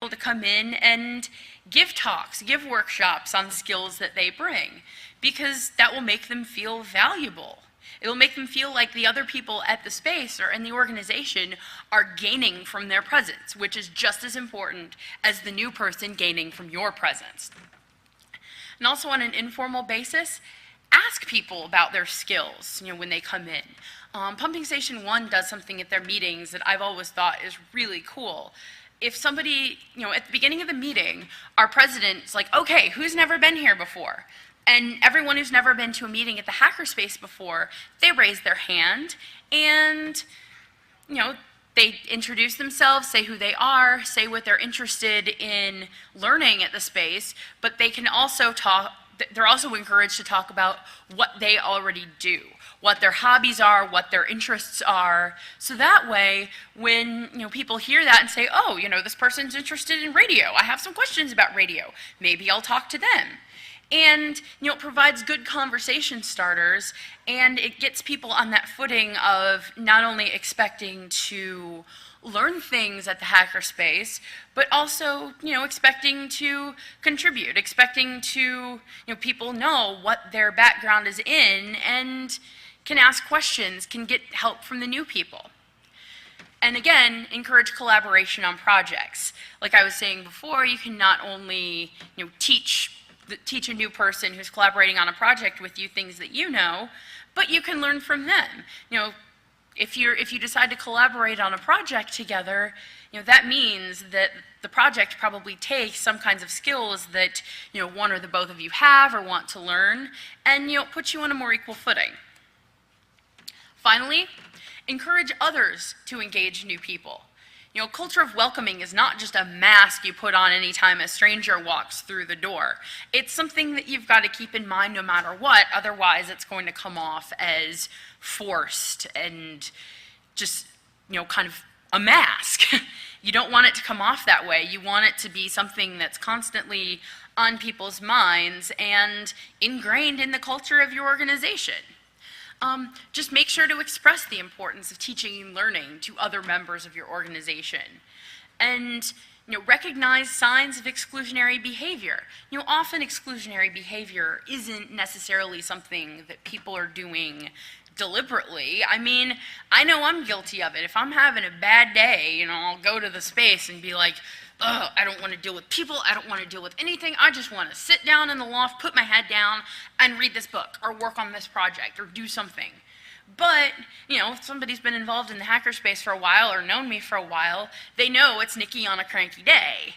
To come in and give talks, give workshops on skills that they bring, because that will make them feel valuable. It will make them feel like the other people at the space or in the organization are gaining from their presence, which is just as important as the new person gaining from your presence. And also on an informal basis, ask people about their skills, when they come in. Pumping Station 1 does something at their meetings that I've always thought is really cool. If somebody, at the beginning of the meeting, our president's like, okay, who's never been here before? And everyone who's never been to a meeting at the hackerspace before, they raise their hand and, they introduce themselves, say who they are, say what they're interested in learning at the space, but they can also they're also encouraged to talk about what they already do, what their hobbies are, what their interests are. So that way, when people hear that and say, oh, this person's interested in radio, I have some questions about radio, maybe I'll talk to them. And it provides good conversation starters, and it gets people on that footing of not only expecting to learn things at the hackerspace, but also, expecting to contribute, expecting to, people know what their background is in and can ask questions, can get help from the new people. And again, encourage collaboration on projects. Like I was saying before, you can not only, teach a new person who's collaborating on a project with you things that you know, but you can learn from them. If you decide to collaborate on a project together, that means that the project probably takes some kinds of skills that one or the both of you have or want to learn, and puts you on a more equal footing. Finally, encourage others to engage new people. A culture of welcoming is not just a mask you put on anytime a stranger walks through the door. It's something that you've got to keep in mind no matter what, otherwise it's going to come off as forced and just, kind of a mask. You don't want it to come off that way. You want it to be something that's constantly on people's minds and ingrained in the culture of your organization. Just make sure to express the importance of teaching and learning to other members of your organization. And recognize signs of exclusionary behavior. Often exclusionary behavior isn't necessarily something that people are doing deliberately. I mean, I know I'm guilty of it. If I'm having a bad day, I'll go to the space and be like, ugh, I don't want to deal with people, I don't want to deal with anything, I just want to sit down in the loft, put my head down, and read this book, or work on this project, or do something. But, if somebody's been involved in the hackerspace for a while, or known me for a while, they know it's Nikki on a cranky day.